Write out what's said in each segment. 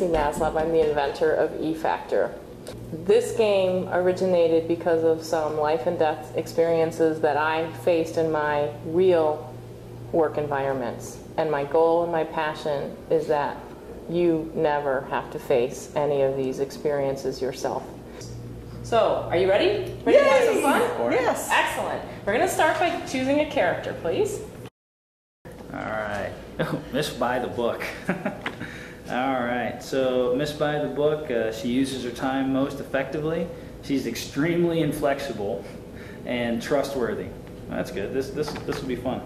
Marcy Maslov. I'm the inventor of eFactor. This game originated because of some life and death experiences that I faced in my real work environments. And my goal and my passion is that you never have to face any of these experiences yourself. So, are you ready? Ready to have some fun? Yes. Excellent. We're going to start by choosing a character, please. All right. Miss by the book. All right. So, Miss by the book, she uses her time most effectively. She's extremely inflexible and trustworthy. That's good. This will be fun.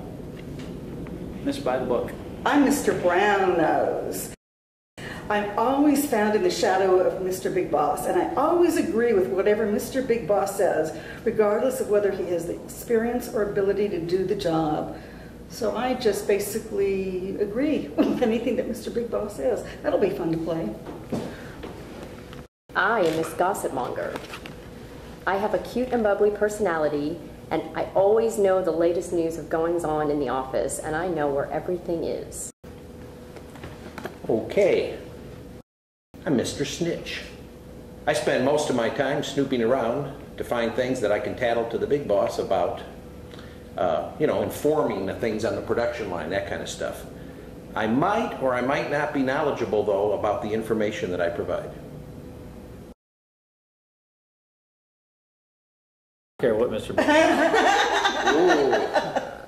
Miss by the book. I'm Mr. Brown Nose. I'm always found in the shadow of Mr. Big Boss, and I always agree with whatever Mr. Big Boss says, regardless of whether he has the experience or ability to do the job. So I just basically agree with anything that Mr. Big Boss says. That'll be fun to play. I am Miss Gossipmonger. I have a cute and bubbly personality, and I always know the latest news of goings-on in the office, and I know where everything is. Okay. I'm Mr. Snitch. I spend most of my time snooping around to find things that I can tattle to the big boss about, informing the things on the production line, that kind of stuff. I might or I might not be knowledgeable, though, about the information that I provide. I don't care what Mr. Book.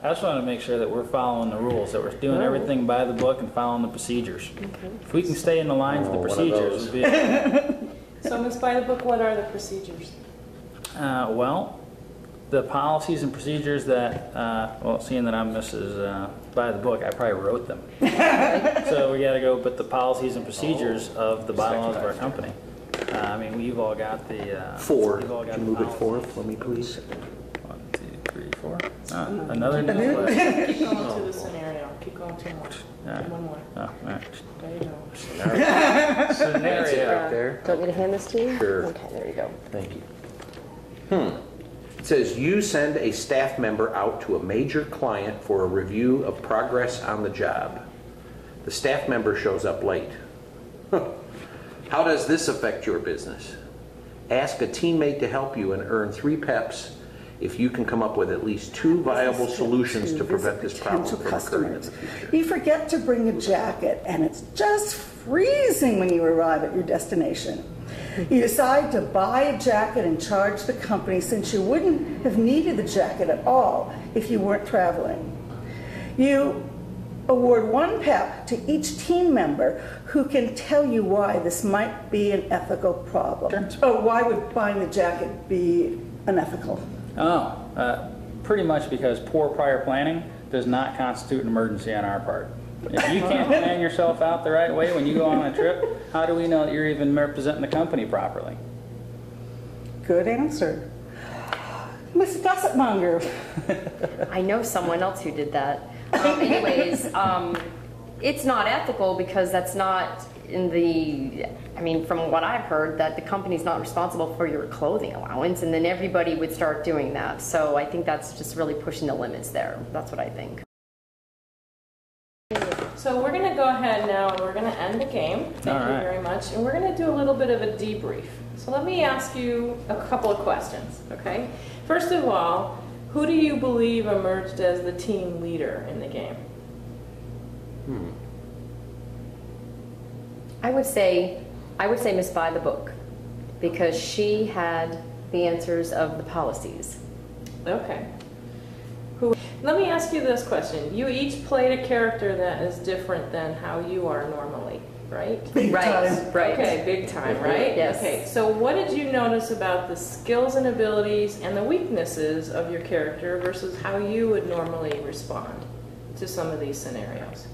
I just want to make sure that we're following the rules, that we're doing everything by the book and following the procedures. Okay. If we can stay in the lines of the procedures, we'll be So, Miss by the book, what are the procedures? Well, the policies and procedures that, seeing that I'm Mrs. by the book, I probably wrote them. So we got to go with the policies and procedures of the bylaws of our company. We've all got the... Four. Can you move it forward for me, please? 1, 2, 3, 4. Another new one. Keep going to the scenario. Keep going to more. One more. Oh, all right. There you go. Scenario right there. Do you want me to hand this to you? Sure. Okay, there you go. Thank you. It says you send a staff member out to a major client for a review of progress on the job. The staff member shows up late. How does this affect your business? Ask a teammate to help you and earn 3 peps if you can come up with at least 2 viable solutions to prevent this problem from occurring in the future. You forget to bring a jacket, and it's just freezing when you arrive at your destination. You decide to buy a jacket and charge the company, since you wouldn't have needed the jacket at all if you weren't traveling. You award 1 pep to each team member who can tell you why this might be an ethical problem. Oh, why would buying the jacket be unethical? Pretty much because poor prior planning does not constitute an emergency on our part. If you can't plan yourself out the right way when you go on a trip, how do we know that you're even representing the company properly? Good answer. Miss Gossipmonger. I know someone else who did that. It's not ethical because that's not in the, from what I've heard, that the company's not responsible for your clothing allowance, and then everybody would start doing that. So I think that's just really pushing the limits there. That's what I think. So we're going to go ahead now and we're going to end the game. Thank you very much. And we're going to do a little bit of a debrief. So let me ask you a couple of questions, okay? First of all, who do you believe emerged as the team leader in the game? I would say Miss By the Book, because she had the answers of the policies. Okay. Let me ask you this question. You each played a character that is different than how you are normally, right? Big time. Right. Okay, big time, right? Yes. Okay, so what did you notice about the skills and abilities and the weaknesses of your character versus how you would normally respond to some of these scenarios?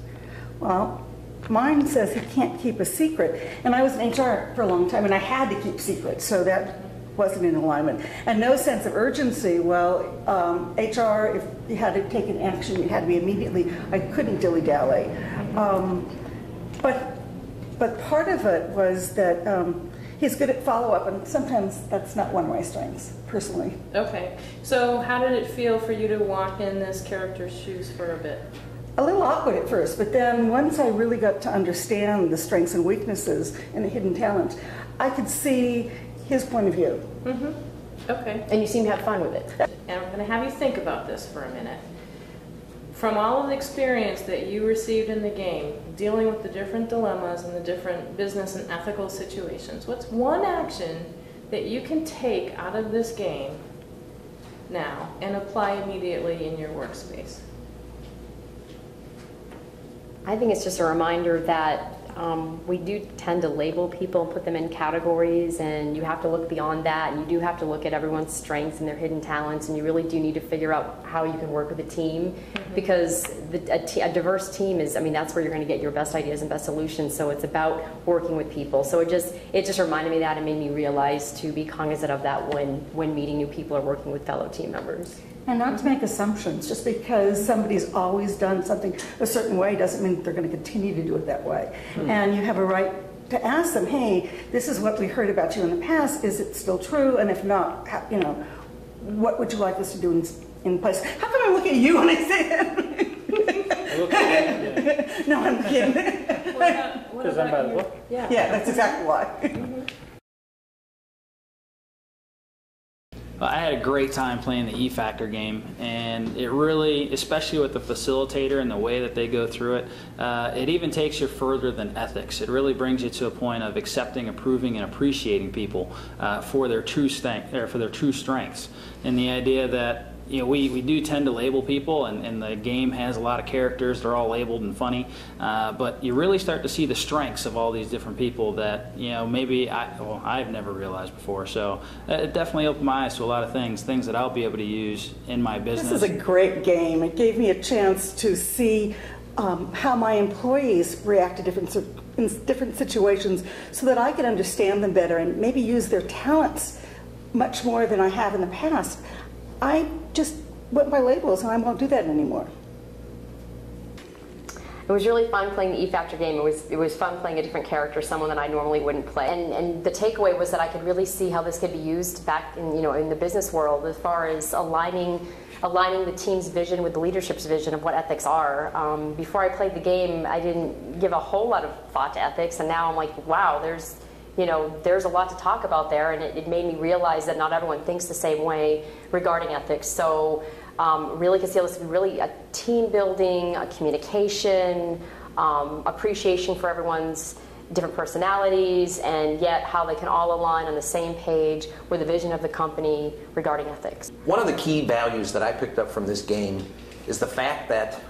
Well, mine says he can't keep a secret, and I was in HR for a long time, and I had to keep secrets, so that wasn't in alignment. And no sense of urgency. Well, HR, if you had to take an action, it had to be immediately. I couldn't dilly-dally. But part of it was that he's good at follow-up, and sometimes that's not one of my strengths, personally. Okay, so how did it feel for you to walk in this character's shoes for a bit? a little awkward at first, but then once I really got to understand the strengths and weaknesses and the hidden talent, I could see his point of view. Okay. And you seem to have fun with it. And I'm going to have you think about this for a minute. From all of the experience that you received in the game, dealing with the different dilemmas and the different business and ethical situations, what's one action that you can take out of this game now and apply immediately in your workspace? I think it's just a reminder that we do tend to label people and put them in categories, and you have to look beyond that, and you do have to look at everyone's strengths and their hidden talents, and you really do need to figure out how you can work with a team, because a diverse team is, I mean, that's where you're going to get your best ideas and best solutions. So it's about working with people. So it just reminded me of that and made me realize to be cognizant of that when meeting new people or working with fellow team members. And not to make assumptions. Just because somebody's always done something a certain way doesn't mean that they're going to continue to do it that way. And you have a right to ask them, hey, this is what we heard about you in the past. Is it still true? And if not, you know, what would you like us to do in place? How come I look at you when I say that? No, I'm kidding. Because I'm by the book. Yeah. Yeah, that's exactly why. I had a great time playing the E-Factor game, and it really, especially with the facilitator and the way that they go through it, it even takes you further than ethics. It really brings you to a point of accepting, approving, and appreciating people for their true strengths, and the idea that, you know, we do tend to label people, and the game has a lot of characters. They're all labeled and funny, but you really start to see the strengths of all these different people that, you know, maybe I've never realized before. So it definitely opened my eyes to a lot of things that I'll be able to use in my business. This is a great game. It gave me a chance to see how my employees react to different situations, so that I could understand them better and maybe use their talents much more than I have in the past. I just went by labels, and I won't do that anymore. It was really fun playing the E-Factor game. It was fun playing a different character, someone that I normally wouldn't play. And the takeaway was that I could really see how this could be used back in, you know, in the business world, as far as aligning the team's vision with the leadership's vision of what ethics are. Before I played the game, I didn't give a whole lot of thought to ethics, and now I'm like, wow, there's a lot to talk about there, and it made me realize that not everyone thinks the same way regarding ethics. So really could see this to be really a team building, a communication, appreciation for everyone's different personalities, and yet how they can all align on the same page with the vision of the company regarding ethics. One of the key values that I picked up from this game is the fact that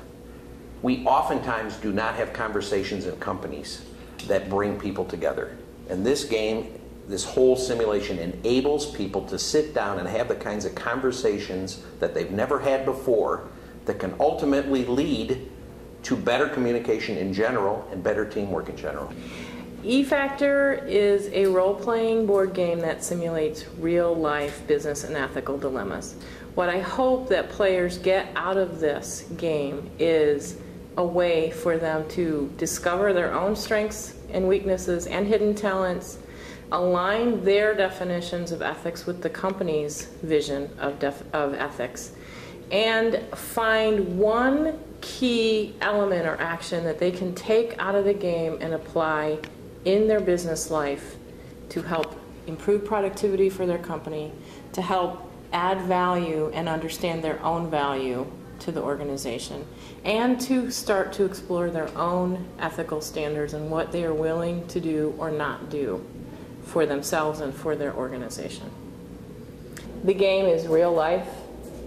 we oftentimes do not have conversations in companies that bring people together. And this game, this whole simulation, enables people to sit down and have the kinds of conversations that they've never had before, that can ultimately lead to better communication in general and better teamwork in general. E-Factor is a role-playing board game that simulates real-life business and ethical dilemmas. What I hope that players get out of this game is a way for them to discover their own strengths and weaknesses and hidden talents, align their definitions of ethics with the company's vision of ethics, and find one key element or action that they can take out of the game and apply in their business life to help improve productivity for their company, to help add value and understand their own value to the organization, and to start to explore their own ethical standards and what they are willing to do or not do for themselves and for their organization. The game is real life.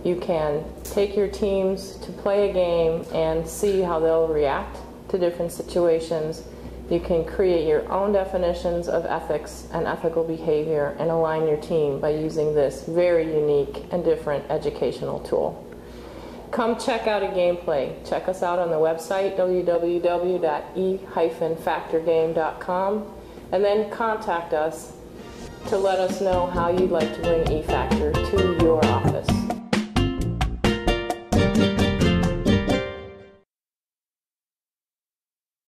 You can take your teams to play a game and see how they'll react to different situations. You can create your own definitions of ethics and ethical behavior and align your team by using this very unique and different educational tool. Come check out a gameplay. Check us out on the website, www.e-factorgame.com, and then contact us to let us know how you'd like to bring E-Factor to your office.